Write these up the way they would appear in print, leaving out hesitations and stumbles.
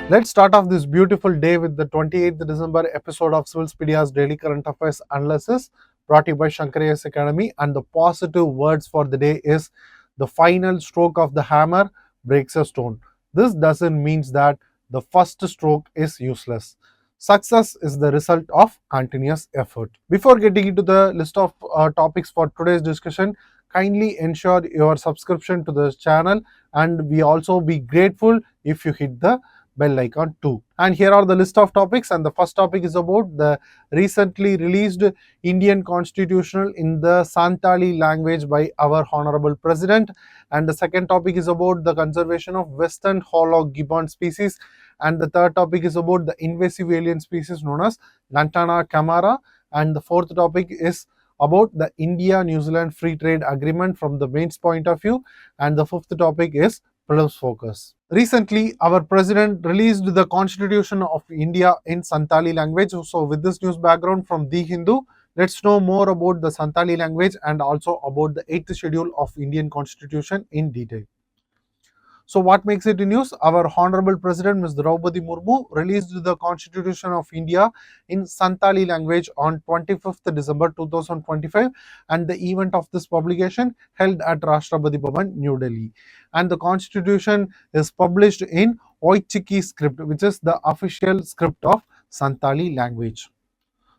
Let's start off this beautiful day with the 28th December episode of Civilspedia's Daily Current Affairs Analysis, brought to you by ShankarIASAcademy. And the positive words for the day is the final stroke of the hammer breaks a stone. This doesn't mean that the first stroke is useless. Success is the result of continuous effort. Before getting into the list of topics for today's discussion, kindly ensure your subscription to the channel, and we also be grateful if you hit the bell icon too. And here are the list of topics, and the first topic is about the recently released Indian constitutional in the Santhali language by our honorable president, and the second topic is about the conservation of Western Hoolock Gibbon species, and the third topic is about the invasive alien species known as Lantana, camara, and the fourth topic is about the India-New Zealand Free Trade Agreement from the mains point of view, and the fifth topic is Prelims Focus. Recently, our president released the Constitution of India in Santhali language. So, with this news background from The Hindu, let's know more about the Santhali language and also about the 8th schedule of Indian Constitution in detail. So what makes it news? Our Honorable President Ms. Draupadi Murmu released the Constitution of India in Santhali language on 25th December 2025, and the event of this publication held at Rashtrapati Bhavan, New Delhi. And the Constitution is published in Oichiki script, which is the official script of Santhali language.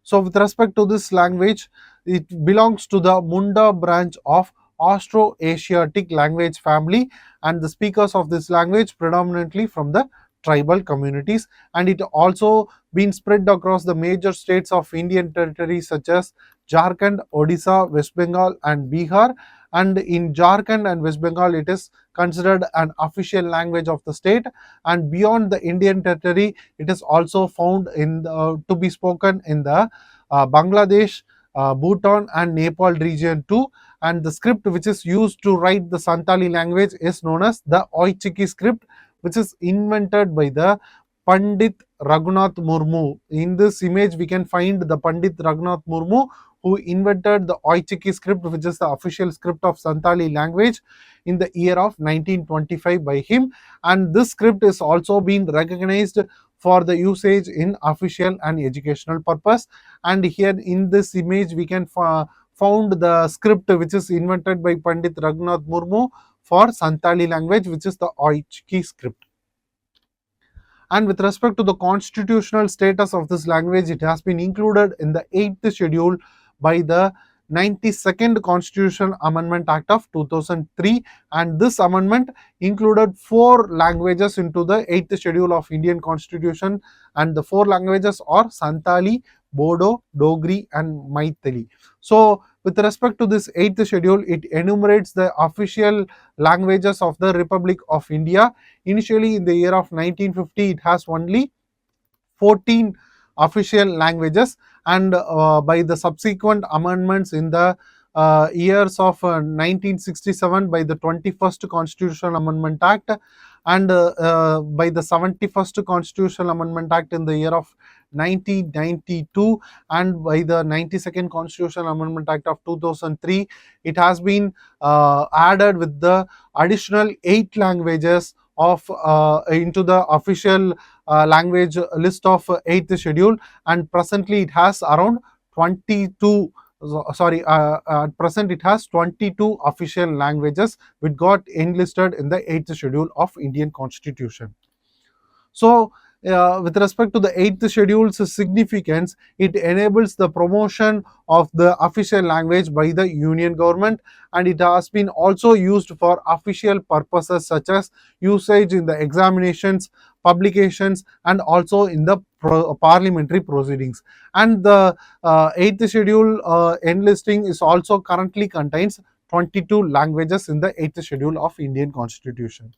So with respect to this language, it belongs to the Munda branch of Austroasiatic language family, and the speakers of this language predominantly from the tribal communities, and it also been spread across the major states of Indian territories such as Jharkhand, Odisha, West Bengal and Bihar. And in Jharkhand and West Bengal, it is considered an official language of the state, and beyond the Indian territory, it is also found in to be spoken in the Bangladesh, Bhutan and Nepal region too. And the script which is used to write the Santhali language is known as the Oichiki script, which is invented by the Pandit Raghunath Murmu. In this image, we can find the Pandit Raghunath Murmu, who invented the Oichiki script, which is the official script of Santhali language, in the year of 1925 by him. And this script is also been recognized for the usage in official and educational purpose. And here in this image, we can found the script which is invented by Pandit Raghunath Murmu for Santhali language, which is the Oichiki script. And with respect to the constitutional status of this language, it has been included in the 8th schedule by the 92nd Constitutional Amendment Act of 2003, and this amendment included 4 languages into the 8th schedule of Indian Constitution, and the 4 languages are Santhali, Bodo, Dogri and Maithili. So with respect to this 8th schedule, it enumerates the official languages of the Republic of India. Initially in the year of 1950, it has only 14 official languages, and by the subsequent amendments in the years of 1967 by the 21st Constitutional Amendment Act, and by the 71st Constitutional Amendment Act in the year of 1992, and by the 92nd Constitutional Amendment Act of 2003, it has been added with the additional 8 languages of into the official language list of 8th schedule, and presently it has around 22 at present it has 22 official languages which got enlisted in the 8th schedule of Indian Constitution. So with respect to the 8th schedule's significance, it enables the promotion of the official language by the union government, and it has been also used for official purposes such as usage in the examinations, publications and also in the parliamentary proceedings. And the 8th schedule enlisting is also currently contains 22 languages in the 8th schedule of Indian Constitution.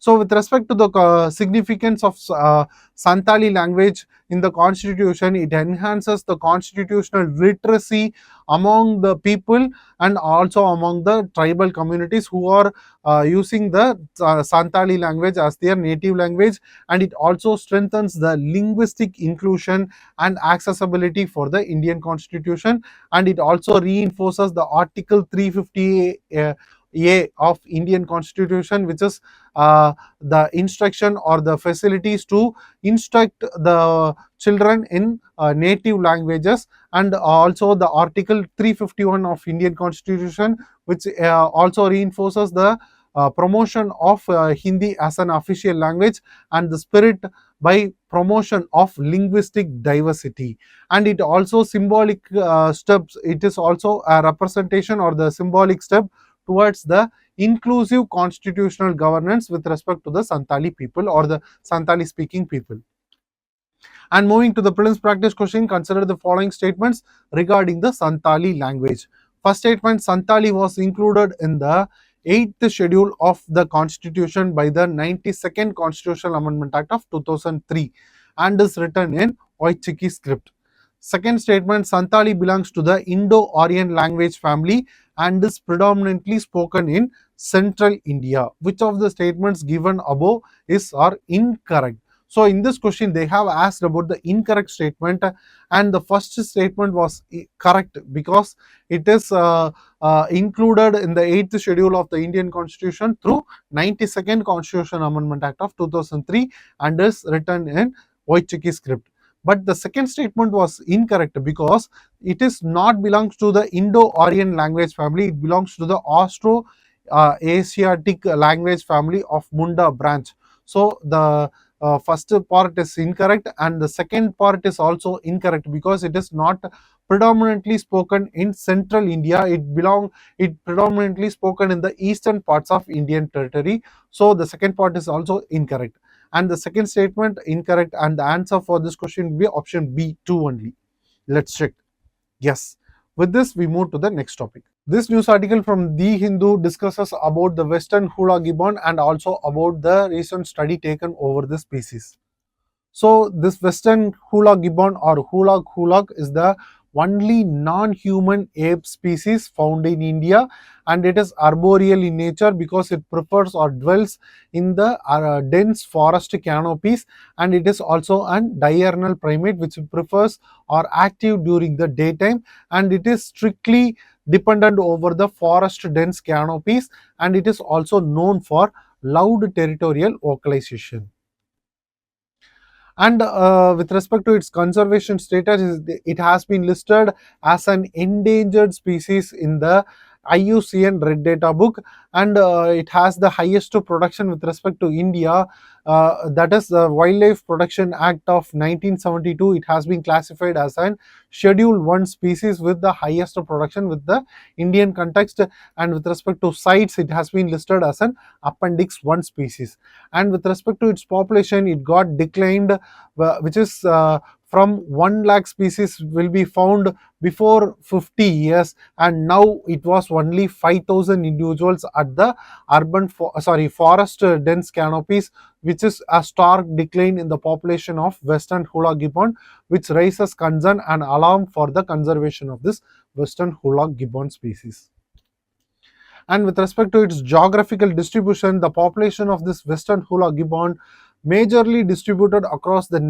So with respect to the significance of Santhali language in the constitution, it enhances the constitutional literacy among the people and also among the tribal communities who are using the Santhali language as their native language, and it also strengthens the linguistic inclusion and accessibility for the Indian constitution, and it also reinforces the Article 350 A of Indian Constitution, which is the instruction or the facilities to instruct the children in native languages, and also the Article 351 of Indian Constitution, which also reinforces the promotion of Hindi as an official language and the spirit by promotion of linguistic diversity. And it also symbolic steps, it is also a representation or the symbolic step towards the inclusive constitutional governance with respect to the Santhali people or the Santhali speaking people. And moving to the prelims practice question, consider the following statements regarding the Santhali language. First statement, Santhali was included in the 8th schedule of the constitution by the 92nd Constitutional Amendment Act of 2003 and is written in Oichiki script. Second statement, Santhali belongs to the Indo-Aryan language family and is predominantly spoken in central India. Which of the statements given above is or incorrect? So in this question, they have asked about the incorrect statement, and the first statement was correct because it is included in the 8th schedule of the Indian Constitution through 92nd Constitution Amendment Act of 2003 and is written in Oichiki script. But the second statement was incorrect because it is not belongs to the Indo-Aryan language family. It belongs to the Austro-Asiatic language family of Munda branch. So the first part is incorrect and the second part is also incorrect because it is not predominantly spoken in central India. It predominantly spoken in the eastern parts of Indian territory. So the second part is also incorrect. And the second statement incorrect, and the answer for this question will be option B 2 only. Let's check. Yes. With this, we move to the next topic. This news article from The Hindu discusses about the Western Hoolock Gibbon and also about the recent study taken over the species. So this Western Hoolock Gibbon or Hoolock Hoolock is the only non-human ape species found in India, and it is arboreal in nature because it prefers or dwells in the dense forest canopies, and it is also an diurnal primate which prefers or active during the daytime, and it is strictly dependent over the forest dense canopies, and it is also known for loud territorial vocalization. And with respect to its conservation status, it has been listed as an endangered species in the IUCN Red Data Book, and it has the highest production with respect to India. That is the Wildlife Protection Act of 1972. It has been classified as an Schedule 1 species with the highest production with the Indian context, and with respect to sites, it has been listed as an Appendix 1 species. And with respect to its population, it got declined, which is from 1 lakh species will be found before 50 years, and now it was only 5,000 individuals at the forest dense canopies, which is a stark decline in the population of Western Hoolock Gibbon, which raises concern and alarm for the conservation of this Western Hoolock Gibbon species. And with respect to its geographical distribution, the population of this Western Hoolock Gibbon majorly distributed across the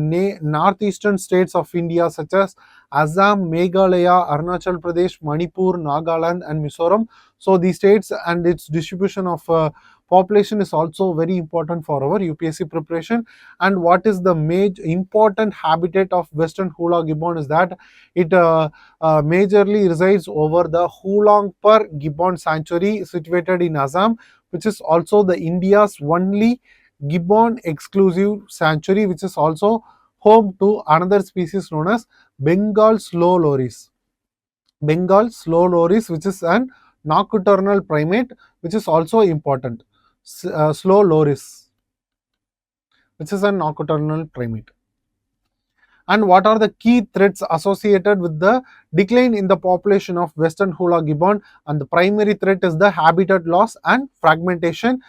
northeastern states of India such as Assam, Meghalaya, Arunachal Pradesh, Manipur, Nagaland and Mizoram. So these states and its distribution of population is also very important for our UPSC preparation. And what is the major important habitat of Western Hoolock Gibbon is that it majorly resides over the Hoolongpur Gibbon Sanctuary situated in Assam, which is also the India's only Gibbon exclusive sanctuary, which is also home to another species known as Bengal slow loris. Bengal slow loris, which is an nocturnal primate, which is also important. Slow loris, which is a nocturnal primate. And what are the key threats associated with the decline in the population of Western Hoolock Gibbon? And the primary threat is the habitat loss and fragmentation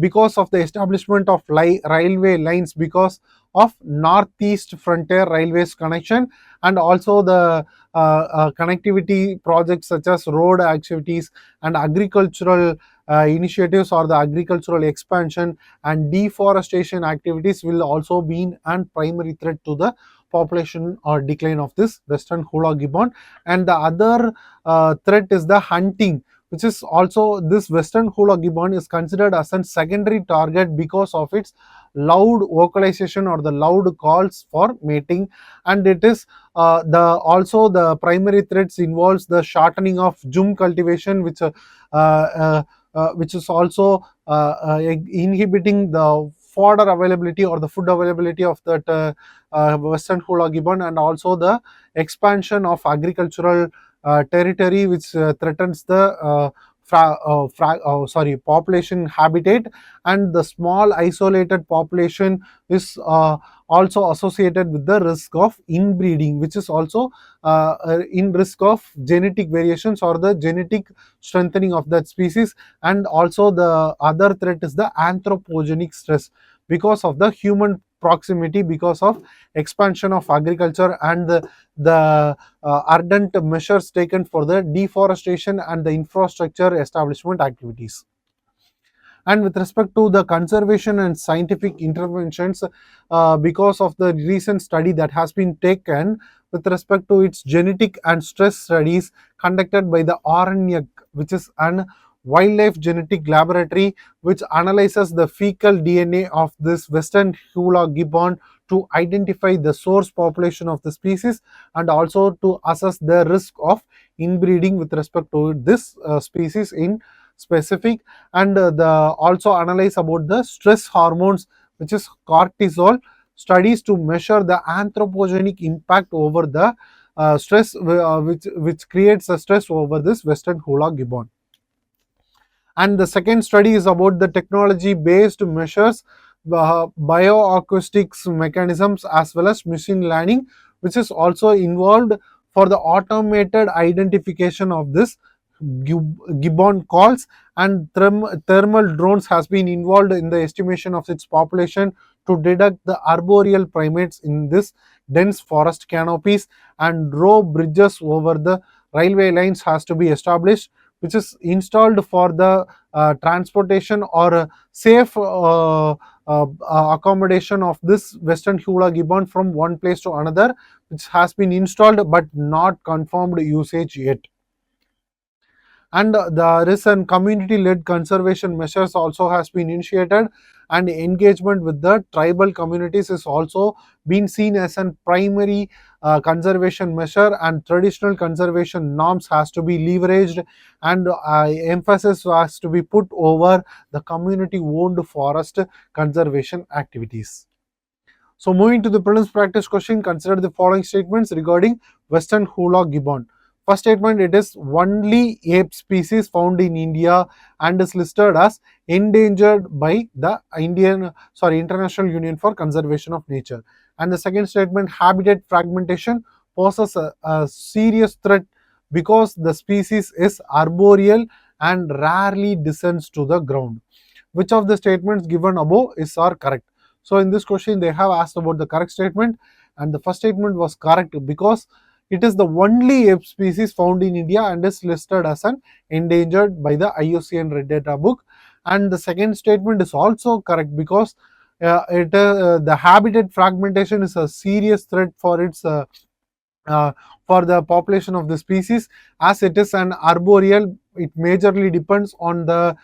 because of the establishment of railway lines because of northeast frontier railways connection, and also the connectivity projects such as road activities and agricultural initiatives or the agricultural expansion and deforestation activities will also be a primary threat to the population or decline of this Western Hoolock Gibbon. And the other threat is the hunting, which is also this Western Hoolock Gibbon is considered as a secondary target because of its loud vocalization or the loud calls for mating, and it is the primary threats involves the shortening of jum cultivation, which is also inhibiting the fodder availability or the food availability of that Western Hoolock Gibbon, and also the expansion of agricultural territory, which threatens the population habitat, and the small isolated population is also associated with the risk of inbreeding, which is also in risk of genetic variations or the genetic strengthening of that species. And also the other threat is the anthropogenic stress because of the human proximity, because of expansion of agriculture and the ardent measures taken for the deforestation and the infrastructure establishment activities. And with respect to the conservation and scientific interventions, because of the recent study that has been taken with respect to its genetic and stress studies conducted by the RNA, which is an wildlife genetic laboratory which analyzes the fecal DNA of this Western Hoolock Gibbon to identify the source population of the species and also to assess the risk of inbreeding with respect to this species in specific, and the also analyze about the stress hormones, which is cortisol, studies to measure the anthropogenic impact over the stress which creates a stress over this Western Hoolock Gibbon. And the second study is about the technology based measures, bioacoustics mechanisms as well as machine learning, which is also involved for the automated identification of this gibbon calls, and thermal drones has been involved in the estimation of its population to detect the arboreal primates in this dense forest canopies, and row bridges over the railway lines has to be established, which is installed for the transportation or safe accommodation of this Western Hoolock Gibbon from one place to another, which has been installed but not confirmed usage yet. And there is a community-led conservation measures also has been initiated, and engagement with the tribal communities is also being seen as a primary conservation measure, and traditional conservation norms has to be leveraged, and emphasis has to be put over the community-owned forest conservation activities. So moving to the prelims practice question, consider the following statements regarding Western Hoolock Gibbon. First statement, it is only ape species found in India and is listed as endangered by the International Union for Conservation of Nature. And the second statement, habitat fragmentation poses a serious threat because the species is arboreal and rarely descends to the ground. Which of the statements given above are correct? So in this question, they have asked about the correct statement, and the first statement was correct because it is the only ape species found in India and is listed as an endangered by the IUCN Red Data book. And the second statement is also correct because the habitat fragmentation is a serious threat for its for the population of the species, as it is an arboreal. It majorly depends on the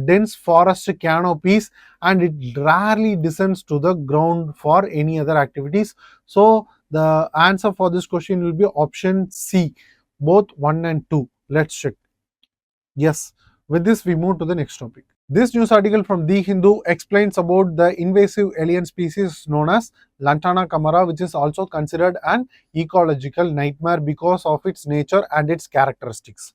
dense forest canopies, and it rarely descends to the ground for any other activities. So the answer for this question will be option C, both 1 and 2. Let's check. Yes. With this, we move to the next topic. This news article from The Hindu explains about the invasive alien species known as Lantana camara, which is also considered an ecological nightmare because of its nature and its characteristics.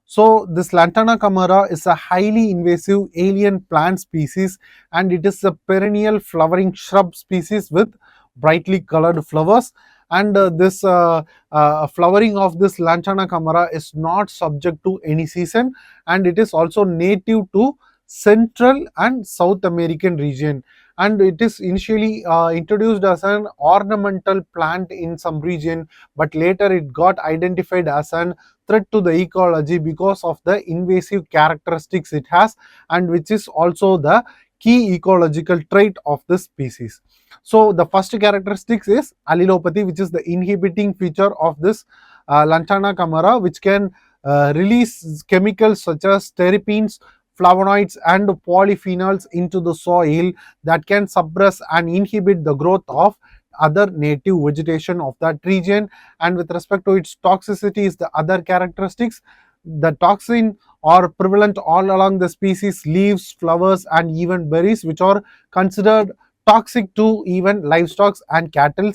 So this Lantana camara is a highly invasive alien plant species, and it is a perennial flowering shrub species with brightly colored flowers. And this flowering of this Lantana camara is not subject to any season, and it is also native to Central and South American region, and it is initially introduced as an ornamental plant in some region, but later it got identified as an threat to the ecology because of the invasive characteristics it has, and which is also the key ecological trait of this species. So the first characteristics is allelopathy, which is the inhibiting feature of this Lantana camara, which can release chemicals such as terpenes, flavonoids, and polyphenols into the soil that can suppress and inhibit the growth of other native vegetation of that region. And with respect to its toxicity is the other characteristics. The toxin are prevalent all along the species leaves, flowers, and even berries, which are considered toxic to even livestock and cattle.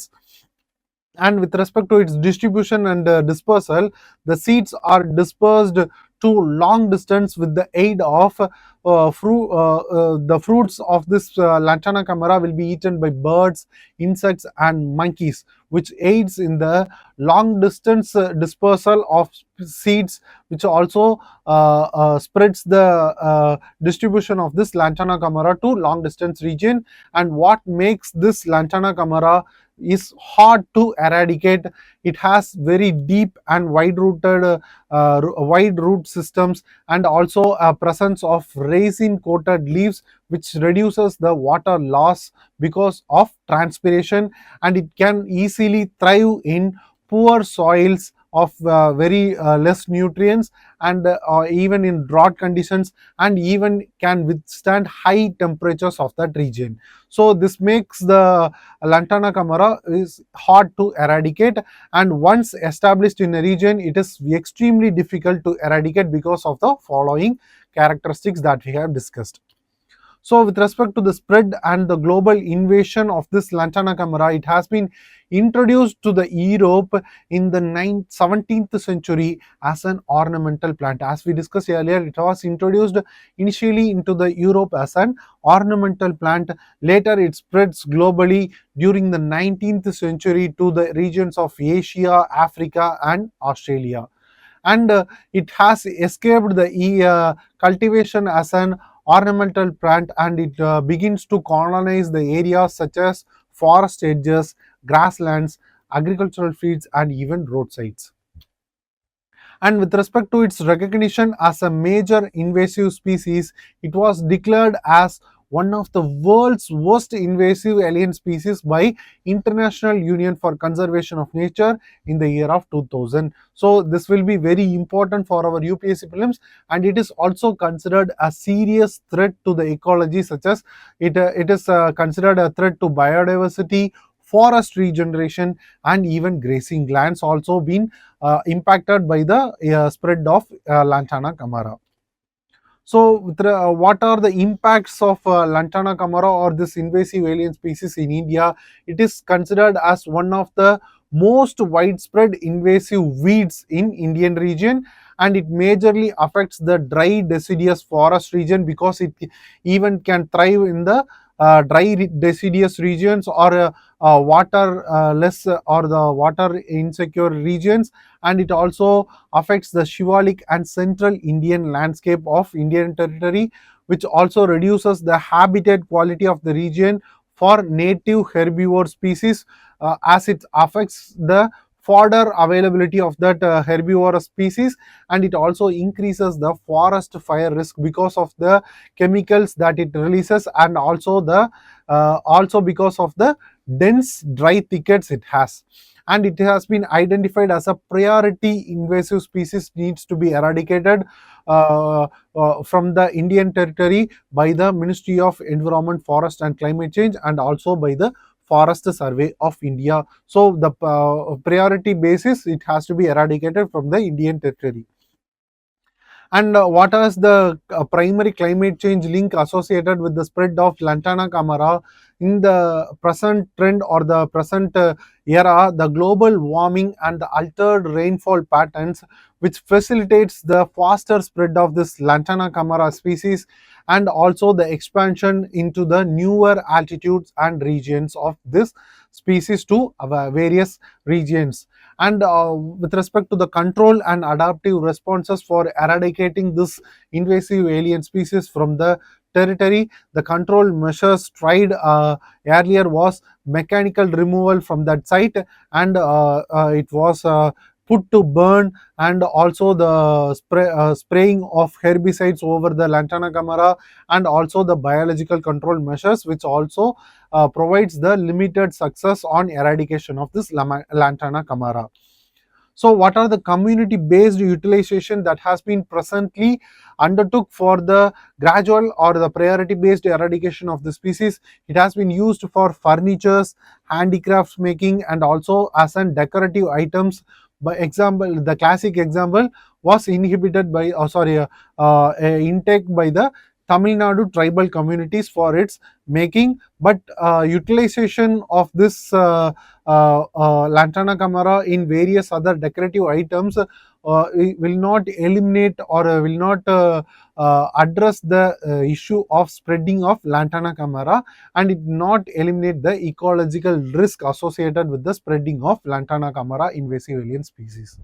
And with respect to its distribution and dispersal, the seeds are dispersed to long distance with the aid of the fruits of this Lantana camara will be eaten by birds, insects, and monkeys, which aids in the long distance dispersal of seeds, which also spreads the distribution of this Lantana camara to long distance region. And what makes this Lantana camara is hard to eradicate. It has very deep and wide root systems, and also a presence of resin coated leaves, which reduces the water loss because of transpiration, and it can easily thrive in poor soils of very less nutrients, and even in drought conditions, and even can withstand high temperatures of that region. So this makes the Lantana camara is hard to eradicate, and once established in a region, it is extremely difficult to eradicate because of the following characteristics that we have discussed. So with respect to the spread and the global invasion of this Lantana camara, it has been introduced to the Europe in the 17th century as an ornamental plant. As we discussed earlier, it was introduced initially into the Europe as an ornamental plant. Later it spreads globally during the 19th century to the regions of Asia, Africa, and Australia. And it has escaped the cultivation as an ornamental plant, and it begins to colonize the areas such as forest edges, grasslands, agricultural fields, and even roadsides. And with respect to its recognition as a major invasive species, it was declared as one of the world's worst invasive alien species by International Union for Conservation of Nature in the year of 2000. So this will be very important for our UPSC prelims, and it is also considered a serious threat to the ecology, such as it is considered a threat to biodiversity, forest regeneration, and even grazing lands also been impacted by the spread of Lantana camara. So, what are the impacts of Lantana camara or this invasive alien species in India? It is considered as one of the most widespread invasive weeds in Indian region, and it majorly affects the dry deciduous forest region because it even can thrive in the dry deciduous regions or water less or the water insecure regions, and it also affects the Shivalik and central Indian landscape of Indian territory, which also reduces the habitat quality of the region for native herbivore species, as it affects the fodder availability of that herbivorous species, and it also increases the forest fire risk because of the chemicals that it releases, and also because of the dense dry thickets it has. And it has been identified as a priority invasive species needs to be eradicated from the Indian territory by the Ministry of Environment, Forest and Climate Change, and also by the Forest Survey of India. So the priority basis, it has to be eradicated from the Indian territory. And what is the primary climate change link associated with the spread of Lantana camara? In the present trend or the present era, the global warming and the altered rainfall patterns, which facilitates the faster spread of this Lantana camara species, and also the expansion into the newer altitudes and regions of this species to various regions. And with respect to the control and adaptive responses for eradicating this invasive alien species from the territory, the control measures tried earlier was mechanical removal from that site, and it was put to burn, and also the spraying of herbicides over the Lantana camara, and also the biological control measures, which also provides the limited success on eradication of this Lantana camara. So what are the community based utilization that has been presently undertook for the gradual or the priority based eradication of the species? It has been used for furnitures, handicrafts making, and also as an decorative items. By example, the classic example was inhibited by intake by the Tamil Nadu tribal communities for its making, but utilization of this Lantana camara in various other decorative items will not eliminate or will not address the issue of spreading of Lantana camara, and it not eliminate the ecological risk associated with the spreading of Lantana camara invasive alien species.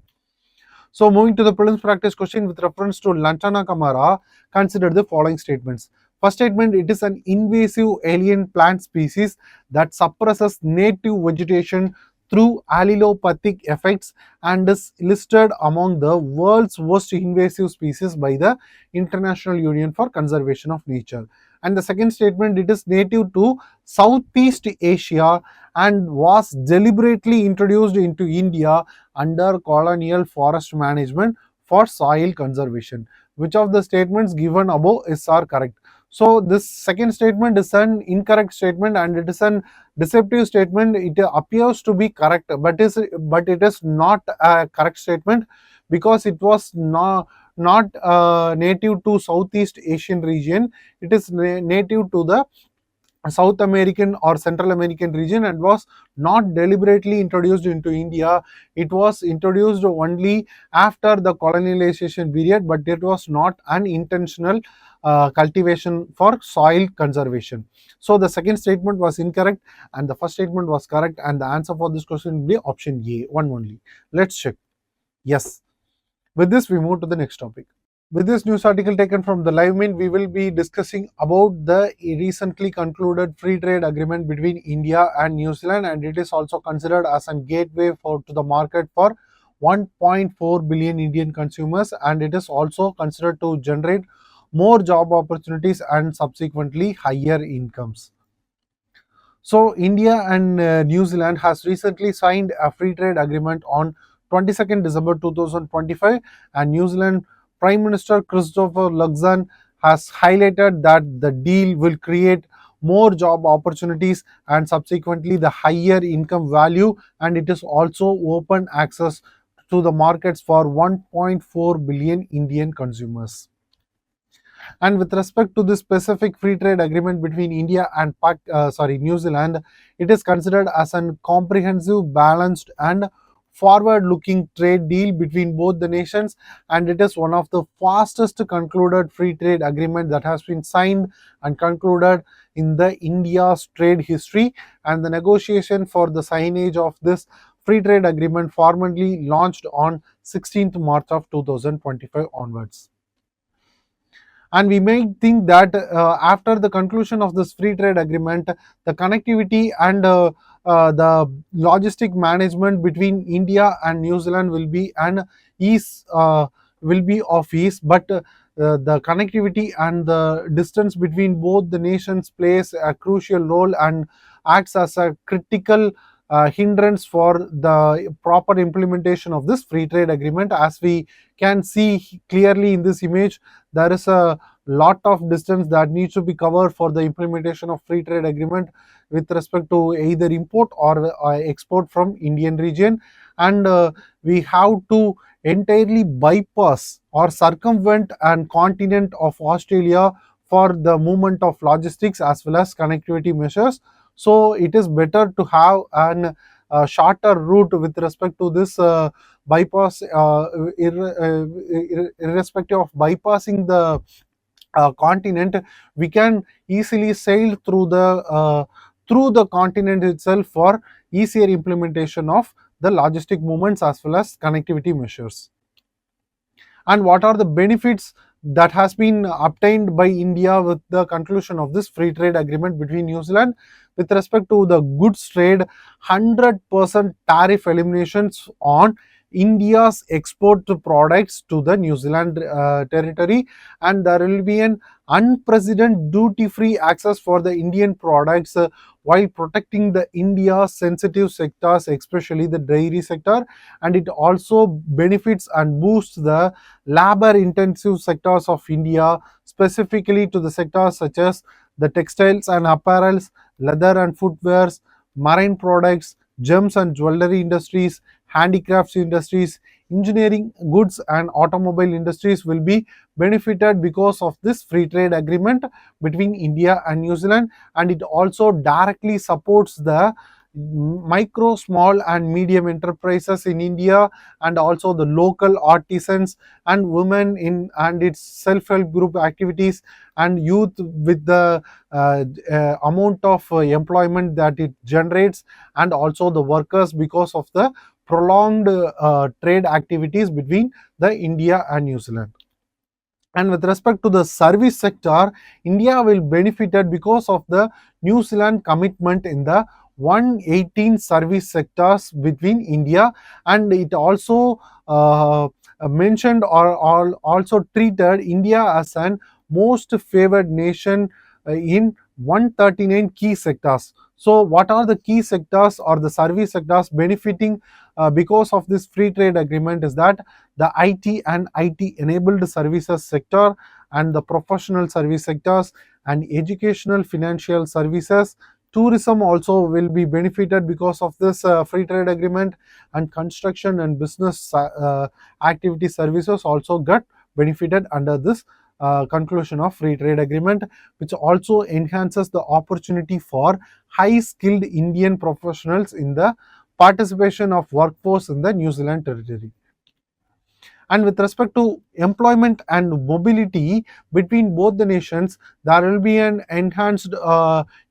So moving to the prelims practice question with reference to Lantana camara, consider the following statements. First statement, it is an invasive alien plant species that suppresses native vegetation through allelopathic effects and is listed among the world's worst invasive species by the International Union for Conservation of Nature. And the second statement, it is native to Southeast Asia and was deliberately introduced into India under colonial forest management for soil conservation. Which of the statements given above are correct? So this second statement is an incorrect statement and it is an deceptive statement. It appears to be correct, but it is not a correct statement because it was not native to Southeast Asian region. It is native to the South American or Central American region and was not deliberately introduced into India. It was introduced only after the colonialization period, but it was not an intentional cultivation for soil conservation. So the second statement was incorrect and the first statement was correct, and the answer for this question will be option A, one only. Let's check. Yes. With this, we move to the next topic. With this news article taken from the Live Mint, we will be discussing about the recently concluded free trade agreement between India and New Zealand, and it is also considered as a gateway to the market for 1.4 billion Indian consumers, and it is also considered to generate more job opportunities and subsequently higher incomes. So India and New Zealand has recently signed a free trade agreement on 22nd December 2025, and New Zealand Prime Minister Christopher Luxon has highlighted that the deal will create more job opportunities and subsequently the higher income value, and it is also open access to the markets for 1.4 billion Indian consumers. And with respect to this specific free trade agreement between India and New Zealand, it is considered as a comprehensive, balanced, and forward-looking trade deal between both the nations, and it is one of the fastest concluded free trade agreement that has been signed and concluded in the India's trade history. And the negotiation for the signage of this free trade agreement formally launched on 16th March of 2025 onwards. And we may think that after the conclusion of this free trade agreement, the connectivity and the logistic management between India and New Zealand will be of ease, but the connectivity and the distance between both the nations plays a crucial role and acts as a critical hindrance for the proper implementation of this free trade agreement. As we can see clearly in this image, there is a lot of distance that needs to be covered for the implementation of free trade agreement with respect to either import or export from Indian region, and we have to entirely bypass or circumvent an continent of Australia for the movement of logistics as well as connectivity measures. So it is better to have an shorter route with respect to this bypass, irrespective of bypassing the continent. We can easily sail through the continent itself for easier implementation of the logistic movements as well as connectivity measures. And what are the benefits that has been obtained by India with the conclusion of this free trade agreement between New Zealand? With respect to the goods trade, 100% tariff eliminations on India's export products to the New Zealand territory, and there will be an unprecedented duty-free access for the Indian products while protecting the India's sensitive sectors, especially the dairy sector, and it also benefits and boosts the labor-intensive sectors of India, specifically to the sectors such as the textiles and apparels, leather and footwears, marine products, gems and jewelry industries, handicrafts industries, engineering, goods and automobile industries will be benefited because of this free trade agreement between India and New Zealand, and it also directly supports the micro, small and medium enterprises in India, and also the local artisans and women in and its self-help group activities and youth with the amount of employment that it generates, and also the workers because of the prolonged trade activities between the India and New Zealand. And with respect to the service sector, India will benefited because of the New Zealand commitment in the 118 service sectors between India, and it also mentioned or also treated India as an most favored nation in 139 key sectors. So what are the key sectors or the service sectors benefiting because of this free trade agreement is that the IT and IT enabled services sector, and the professional service sectors, and educational financial services. Tourism also will be benefited because of this free trade agreement, and construction and business activity services also got benefited under this conclusion of free trade agreement, which also enhances the opportunity for high skilled Indian professionals in the participation of workforce in the New Zealand territory. And with respect to employment and mobility between both the nations, there will be an enhanced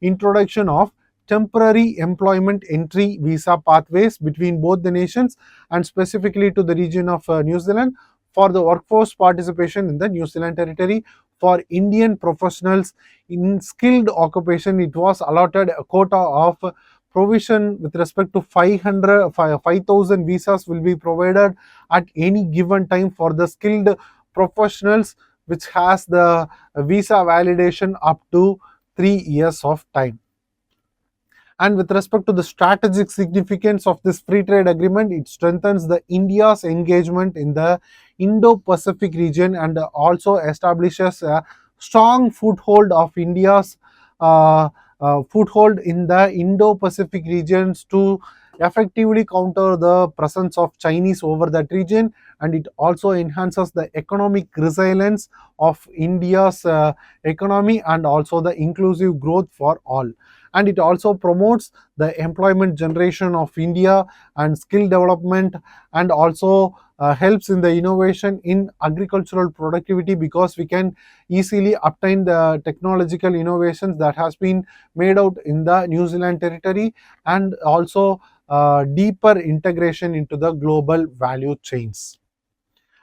introduction of temporary employment entry visa pathways between both the nations, and specifically to the region of New Zealand for the workforce participation in the New Zealand territory. For Indian professionals in skilled occupation, it was allotted a quota of provision with respect to 5,000 visas will be provided at any given time for the skilled professionals, which has the visa validation up to 3 years of time. And with respect to the strategic significance of this free trade agreement, it strengthens the India's engagement in the Indo-Pacific region, and also establishes a strong foothold of India's foothold in the Indo-Pacific regions to effectively counter the presence of Chinese over that region, and it also enhances the economic resilience of India's economy, and also the inclusive growth for all. And it also promotes the employment generation of India and skill development, and also helps in the innovation in agricultural productivity, because we can easily obtain the technological innovations that has been made out in the New Zealand territory, and also deeper integration into the global value chains.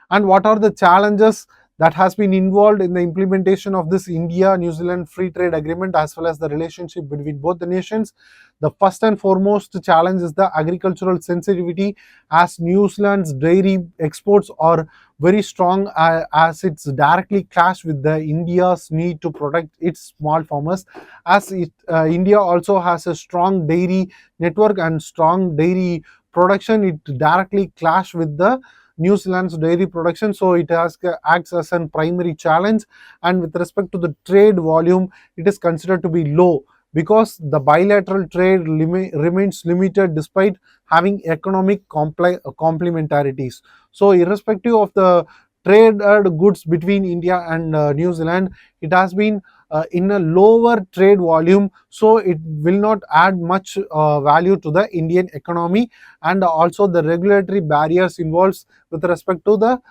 And what are the challenges that has been involved in the implementation of this India New Zealand free trade agreement, as well as the relationship between both the nations? The first and foremost challenge is the agricultural sensitivity, as New Zealand's dairy exports are very strong, as it's directly clash with the India's need to protect its small farmers, as India also has a strong dairy network and strong dairy production. It directly clash with the New Zealand's dairy production, so it acts as a primary challenge. And with respect to the trade volume, it is considered to be low, because the bilateral trade remains limited despite having economic complementarities. So irrespective of the traded goods between India and New Zealand, it has been in a lower trade volume, so it will not add much value to the Indian economy. And also the regulatory barriers involves with respect to the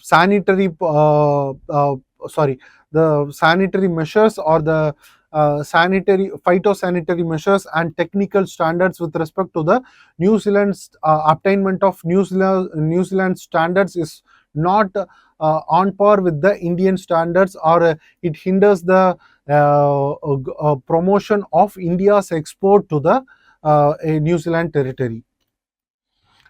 sanitary the sanitary measures, or the phytosanitary measures and technical standards with respect to the New Zealand's attainment of New Zealand standards is not on par with the Indian standards, or it hinders the promotion of India's export to the New Zealand territory.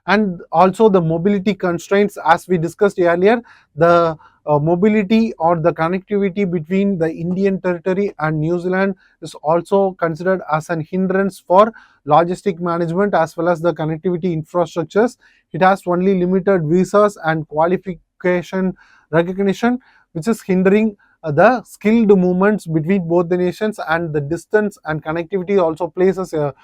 And also the mobility constraints, as we discussed earlier, the mobility or the connectivity between the Indian territory and New Zealand is also considered as an hindrance for logistic management as well as the connectivity infrastructures. It has only limited visas and qualification recognition, which is hindering the skilled movements between both the nations, and the distance and connectivity also places a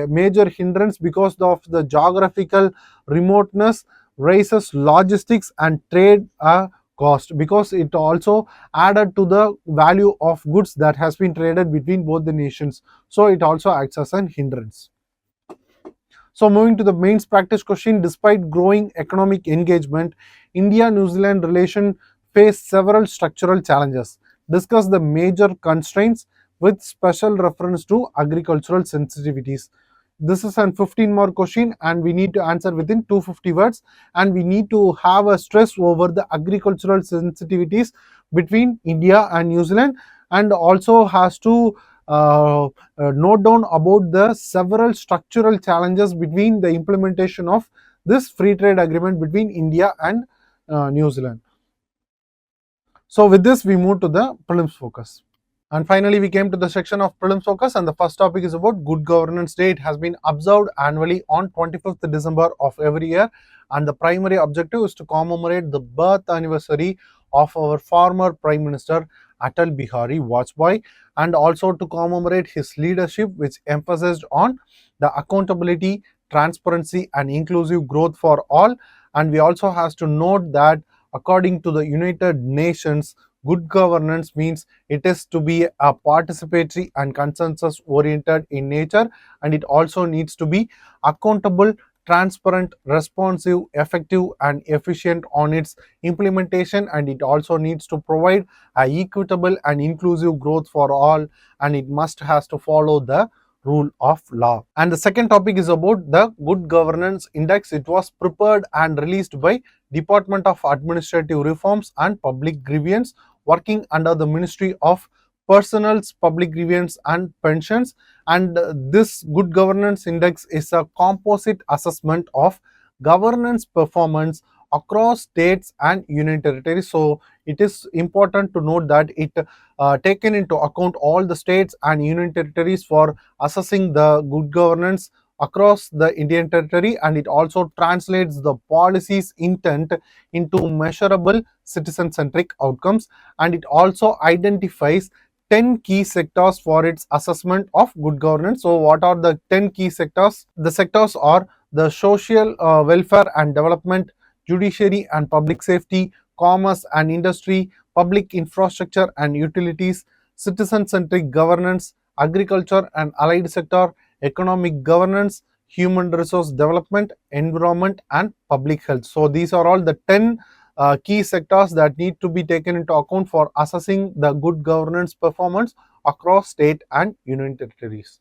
major hindrance because of the geographical remoteness raises logistics and trade cost, because it also added to the value of goods that has been traded between both the nations, so it also acts as an hindrance. So moving to the mains practice question, despite growing economic engagement, India-New Zealand relation face several structural challenges. Discuss the major constraints with special reference to agricultural sensitivities. This is an 15 mark question and we need to answer within 250 words, and we need to have a stress over the agricultural sensitivities between India and New Zealand, and also has to note down about the several structural challenges between the implementation of this free trade agreement between India and New Zealand. So with this, we move to the prelims focus. And finally, we came to the section of prelims focus, and the first topic is about Good Governance Day. It has been observed annually on 25th December of every year, and the primary objective is to commemorate the birth anniversary of our former Prime Minister Atal Bihari Vajpayee, and also to commemorate his leadership, which emphasized on the accountability, transparency, and inclusive growth for all. And we also has to note that according to the United Nations, good governance means it is to be a participatory and consensus oriented in nature, and it also needs to be accountable, transparent, responsive, effective, and efficient on its implementation, and it also needs to provide a equitable and inclusive growth for all, and it must has to follow the rule of law. And the second topic is about the Good Governance Index. It was prepared and released by Department of Administrative Reforms and Public Grievance, working under the Ministry of Personnel's Public Grievance and Pensions. And this Good Governance Index is a composite assessment of governance performance across states and union territories. So it is important to note that it taken into account all the states and union territories for assessing the good governance across the Indian territory, and it also translates the policy's intent into measurable citizen-centric outcomes, and it also identifies 10 key sectors for its assessment of good governance. So what are the 10 key sectors? The sectors are the social welfare and development, judiciary and public safety, commerce and industry, public infrastructure and utilities, citizen-centric governance, agriculture and allied sector, economic governance, human resource development, environment, and public health. So these are all the 10 key sectors that need to be taken into account for assessing the good governance performance across state and union territories.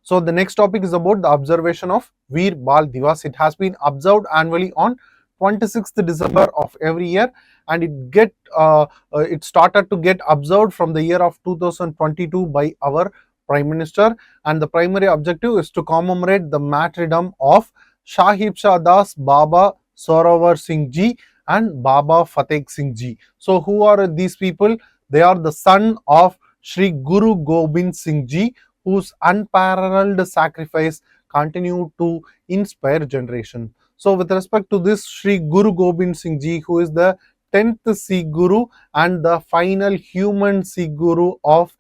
So the next topic is about the observation of Veer Bal Divas. It has been observed annually on 26th December of every year, and it started to get observed from the year of 2022 by our Prime Minister, and the primary objective is to commemorate the martyrdom of Sahib Shah Das, Baba Zorawar Singh Ji and Baba Fateh Singh Ji. So who are these people? They are the son of Sri Guru Gobind Singh Ji, whose unparalleled sacrifice continued to inspire generation. So with respect to this Sri Guru Gobind Singh Ji, who is the 10th Sikh Guru and the final human Sikh Guru of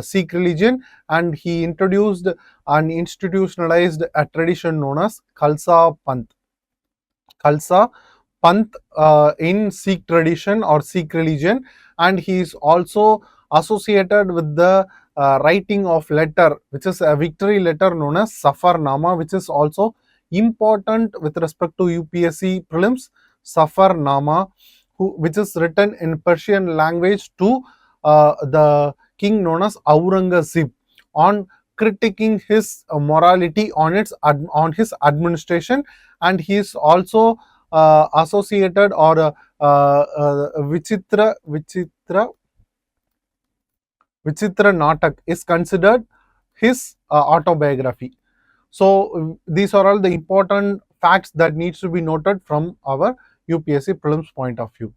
Sikh religion, and he introduced and institutionalized a tradition known as Khalsa Panth. Khalsa Panth in Sikh tradition or Sikh religion, and he is also associated with the writing of letter, which is a victory letter known as Safarnama, which is also important with respect to UPSC prelims. Safarnama, which is written in Persian language to the king known as Aurangzeb on critiquing his morality on his administration, and he is also associated or Vichitra Natak is considered his autobiography. So these are all the important facts that needs to be noted from our UPSC prelims point of view.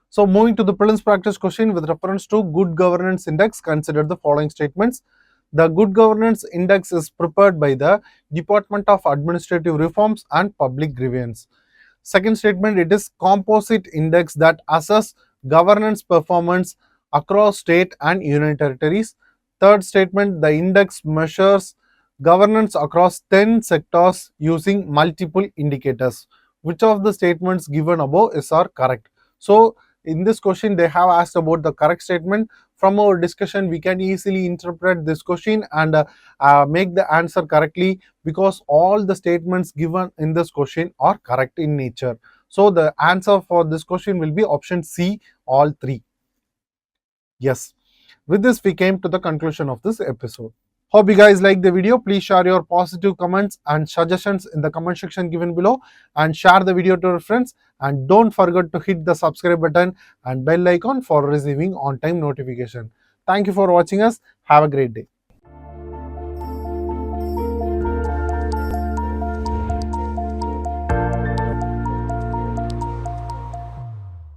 So moving to the prelims practice question with reference to good governance index, consider the following statements. The good governance index is prepared by the Department of Administrative Reforms and Public Grievance. Second statement, it is composite index that assess governance performance across state and union territories. Third statement, the index measures governance across 10 sectors using multiple indicators. Which of the statements given above is are correct? So in this question they have asked about the correct statement. From our discussion we can easily interpret this question and make the answer correctly, because all the statements given in this question are correct in nature. So the answer for this question will be option C, all three. Yes. With this we came to the conclusion of this episode. Hope you guys like the video. Please share your positive comments and suggestions in the comment section given below, and share the video to your friends, and don't forget to hit the subscribe button and bell icon for receiving on time notification. Thank you for watching us. Have a great day.